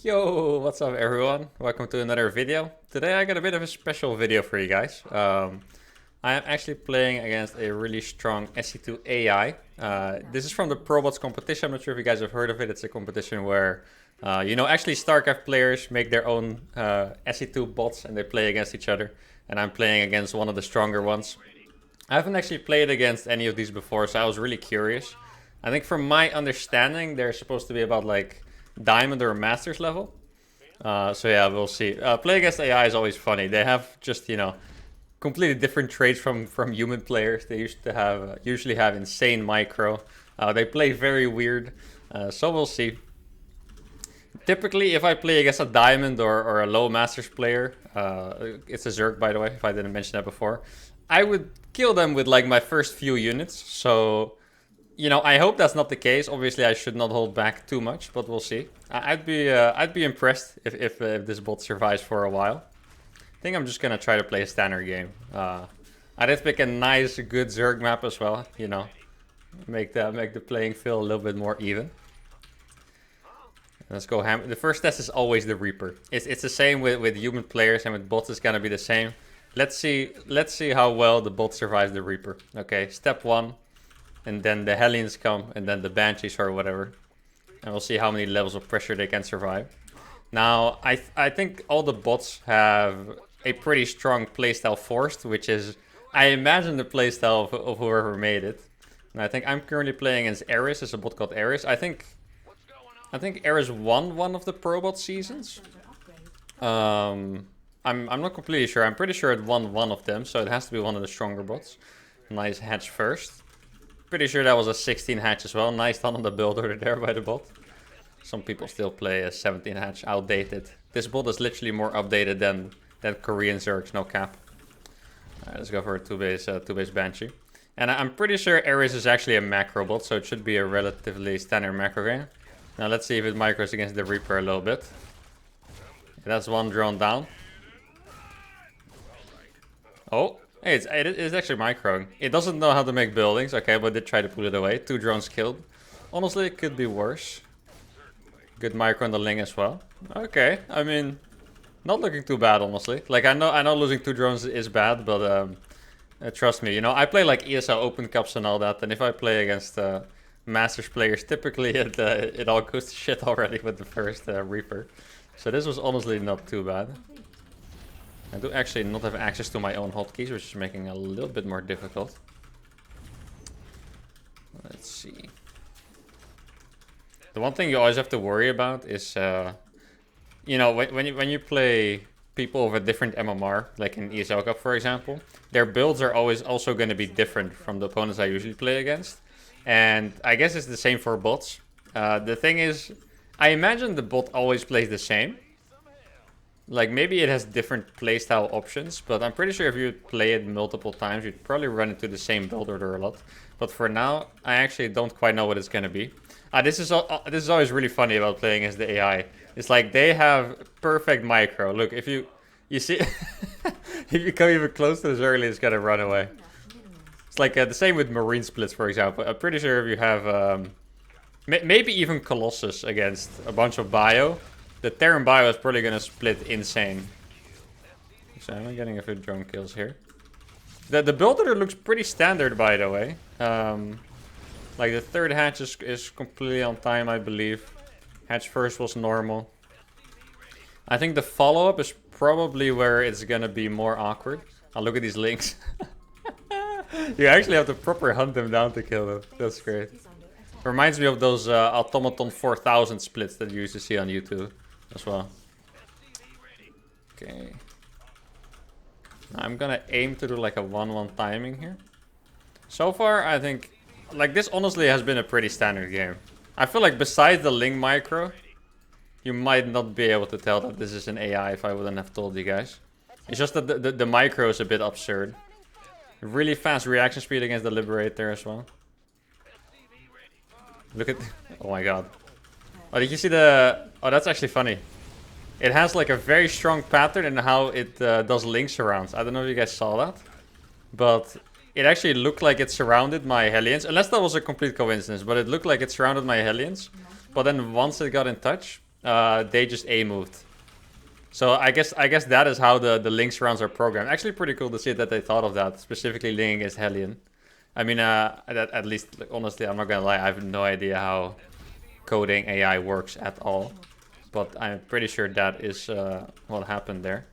Yo, what's up everyone? Welcome to another video. Today I got a bit of a special video for you guys. I am actually playing against a really strong SC2 AI. This is from the ProBots competition. I'm not sure if you guys have heard of it. It's a competition where, actually StarCraft players make their own SC2 bots and they play against each other. And I'm playing against one of the stronger ones. I haven't actually played against any of these before, so I was really curious. I think from my understanding, they're supposed to be about like Diamond or Masters level. So yeah, we'll see. Play against AI is always funny. They have just, completely different traits from human players. They usually have insane micro. They play very weird. So we'll see. Typically, if I play against a Diamond or a low Masters player, it's a Zerg by the way, if I didn't mention that before, I would kill them with like my first few units. So, I hope that's not the case. Obviously, I should not hold back too much, but we'll see. I'd be impressed if this bot survives for a while. I think I'm just gonna try to play a standard game. I did pick a nice, good Zerg map as well. Make the playing field a little bit more even. Let's go ham. The first test is always the Reaper. It's the same with human players, and with bots it's gonna be the same. Let's see how well the bot survives the Reaper. Okay, step 1. And then the Hellions come, and then the Banshees or whatever. And we'll see how many levels of pressure they can survive. Now, I think all the bots have a pretty strong playstyle forced, which is, I imagine, the playstyle of whoever made it. And I think I'm currently playing against Eris. There's a bot called Eris. I think Eris won one of the ProBot seasons. I'm not completely sure. I'm pretty sure it won one of them, so it has to be one of the stronger bots. Nice hatch first. Pretty sure that was a 16 hatch as well. Nice done on the builder there by the bot. Some people still play a 17 hatch, outdated. This bot is literally more updated than Korean Zergs, no cap. Alright, let's go for a 2-base Banshee. And I'm pretty sure Ares is actually a macro bot, so it should be a relatively standard macro game. Now let's see if it micros against the Reaper a little bit. That's one drone down. Oh, hey, it's actually microing. It doesn't know how to make buildings, okay, but did try to pull it away. 2 drones killed. Honestly, it could be worse. Good micro on the Ling as well. Okay, I mean, not looking too bad, honestly. Like, I know losing 2 drones is bad, but trust me, I play like ESL Open Cups and all that, and if I play against Masters players, typically it all goes to shit already with the first Reaper. So this was honestly not too bad. I do actually not have access to my own hotkeys, which is making it a little bit more difficult. Let's see. The one thing you always have to worry about is, when you play people with a different MMR, like in ESL Cup for example, their builds are always also going to be different from the opponents I usually play against. And I guess it's the same for bots. The thing is, I imagine the bot always plays the same. Like, maybe it has different playstyle options, but I'm pretty sure if you play it multiple times, you'd probably run into the same build order a lot. But for now, I actually don't quite know what it's gonna be. This is always really funny about playing as the AI. It's like they have perfect micro. Look, if you see, if you come even close to this early, it's gonna run away. It's like the same with Marine splits, for example. I'm pretty sure if you have maybe even Colossus against a bunch of bio, the Terran bio is probably gonna split insane. So I'm getting a few drone kills here. The build order looks pretty standard, by the way. Like the 3rd hatch is completely on time, I believe. Hatch first was normal. I think the follow-up is probably where it's gonna be more awkward. Oh, look at these links. You actually have to proper hunt them down to kill them. That's great. Reminds me of those Automaton 4000 splits that you used to see on YouTube as well. Okay. I'm gonna aim to do like a 1-1 timing here. So far, I think, like, this honestly has been a pretty standard game. I feel like besides the Ling micro, you might not be able to tell that this is an AI if I wouldn't have told you guys. It's just that the micro is a bit absurd. Really fast reaction speed against the Liberator as well. Look at... Oh my god. Oh, did you see the... Oh, that's actually funny. It has like a very strong pattern in how it does link surrounds. I don't know if you guys saw that. But it actually looked like it surrounded my Hellions. Unless that was a complete coincidence. But it looked like it surrounded my Hellions. But then once it got in touch, they just A moved. So I guess that is how the links rounds are programmed. Actually pretty cool to see that they thought of that, specifically linking against Hellion. I mean, at least, like, honestly, I'm not gonna lie, I have no idea how coding AI works at all. But I'm pretty sure that is what happened there.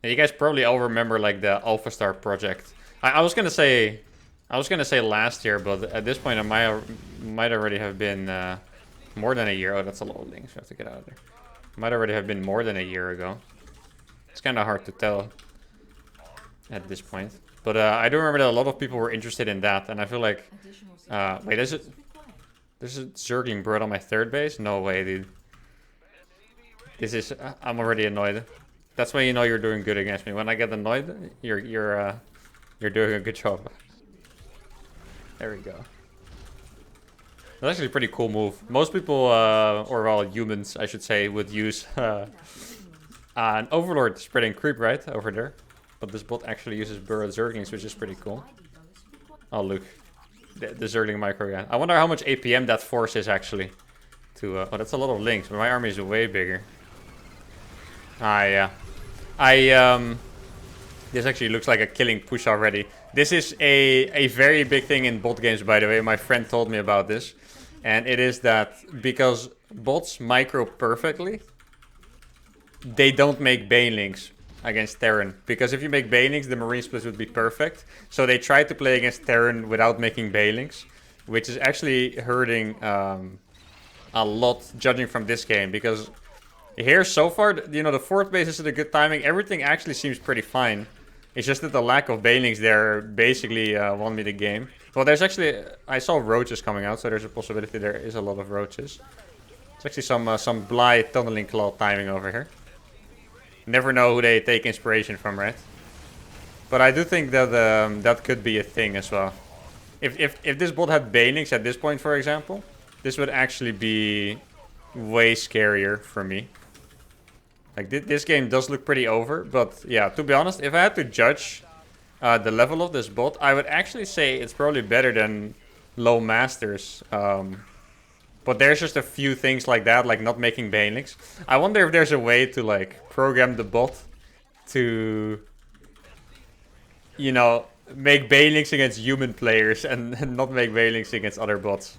And you guys probably all remember like the Alpha Star project. I was gonna say last year, but at this point it might already have been more than a year. Oh, that's a lot of links. We have to get out of there. Might already have been more than a year ago. It's kind of hard to tell at this point. But I do remember that a lot of people were interested in that, and I feel like wait, there's a Zergling bird on my third base? No way, dude. This is I'm already annoyed. That's when you know you're doing good against me. When I get annoyed, you're doing a good job. There we go. That's actually a pretty cool move. Most people, or well, humans, I should say, would use an Overlord spreading creep right over there. But this bot actually uses burrowed Zerglings, which is pretty cool. Oh, look. The Zergling micro again. I wonder how much APM that force is actually. To, oh, that's a lot of links, but my army is way bigger. Ah, yeah. This actually looks like a killing push already. This is a very big thing in bot games, by the way. My friend told me about this. And it is that because bots micro perfectly, they don't make banelings against Terran. Because if you make banelings, the Marine splits would be perfect. So they try to play against Terran without making banelings, which is actually hurting a lot, judging from this game. Because here, so far, you know, the fourth base is at a good timing. Everything actually seems pretty fine. It's just that the lack of banelings there basically won me the game. Well, there's actually... I saw roaches coming out, so there's a possibility there is a lot of roaches. There's actually some Blight Tunneling Claw timing over here. Never know who they take inspiration from, right? But I do think that that could be a thing as well. If this bot had banelings at this point, for example, this would actually be way scarier for me. Like, this game does look pretty over, but yeah, to be honest, if I had to judge the level of this bot, I would actually say it's probably better than low masters. But there's just a few things like that, like not making banelings. I wonder if there's a way to, like, program the bot to, you know, make banelings against human players and not make banelings against other bots.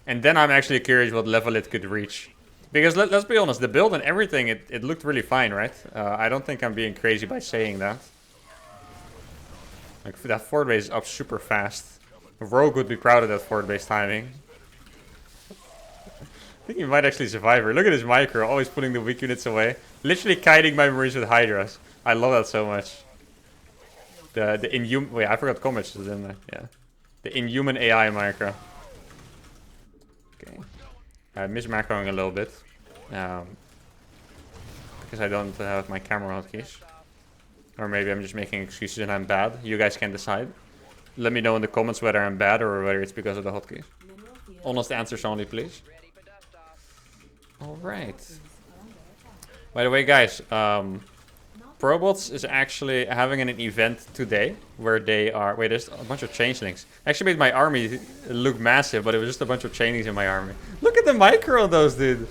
And then I'm actually curious what level it could reach. Because let's be honest, the build and everything, it looked really fine, right? I don't think I'm being crazy by saying that. Like, that forward base is up super fast. Rogue would be proud of that forward base timing. I think he might actually survive her. Look at his micro, always putting the weak units away. Literally kiting my Marines with Hydras. I love that so much. The inhuman... Wait, I forgot comments is in there. Yeah. The inhuman AI micro. Okay. I miss macroing a little bit. Because I don't have my camera hotkeys. Or maybe I'm just making excuses and I'm bad. You guys can decide. Let me know in the comments whether I'm bad or whether it's because of the hotkeys. Honest answers only, please. Alright. By the way, guys, ProBots is actually having an event today where they are... Wait, there's a bunch of changelings. Actually made my army look massive, but it was just a bunch of changelings in my army. Look at the micro on those, dude.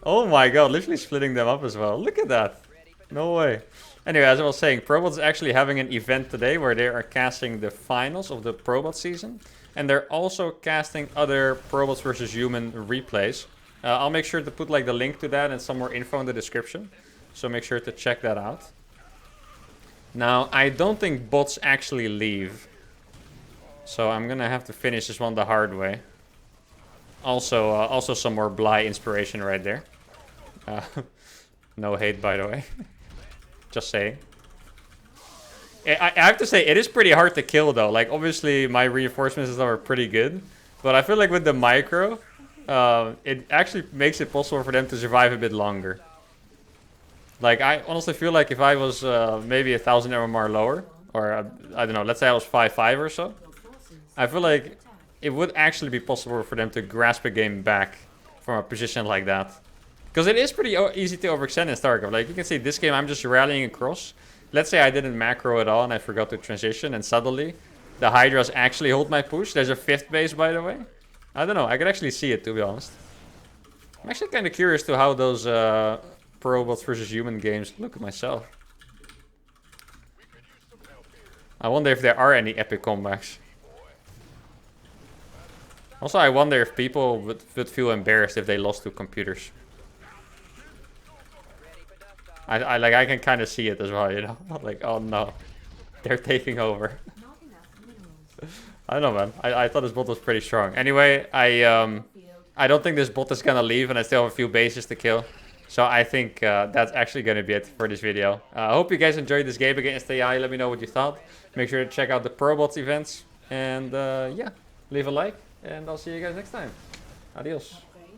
Oh my god, literally splitting them up as well. Look at that. No way. Anyway, as I was saying, ProBots is actually having an event today where they are casting the finals of the ProBot season. And they're also casting other ProBots versus human replays. I'll make sure to put like the link to that and some more info in the description. So make sure to check that out. Now, I don't think bots actually leave. So I'm gonna have to finish this one the hard way. Also some more Bly inspiration right there. No hate, by the way. Just saying. I have to say, it is pretty hard to kill though. Like, obviously my reinforcements and stuff are pretty good. But I feel like with the micro, it actually makes it possible for them to survive a bit longer. Like, I honestly feel like if I was maybe 1000 MMR lower, or I don't know, let's say I was 5-5 or so, I feel like it would actually be possible for them to grasp a game back from a position like that. Because it is pretty easy to overextend in StarCraft. Like, you can see this game, I'm just rallying across. Let's say I didn't macro at all and I forgot to transition, and suddenly the Hydras actually hold my push. There's a 5th base, by the way. I don't know. I could actually see it, to be honest. I'm actually kind of curious to how those ProBots versus human games look myself. I wonder if there are any epic comebacks. Also, I wonder if people would feel embarrassed if they lost to computers. I can kind of see it as well, you know? Like, oh no, they're taking over. I don't know, man. I thought this bot was pretty strong. Anyway, I don't think this bot is gonna leave, and I still have a few bases to kill. So I think that's actually gonna be it for this video. I hope you guys enjoyed this game against AI. Let me know what you thought. Make sure to check out the ProBots events. And yeah, leave a like, and I'll see you guys next time. Adios.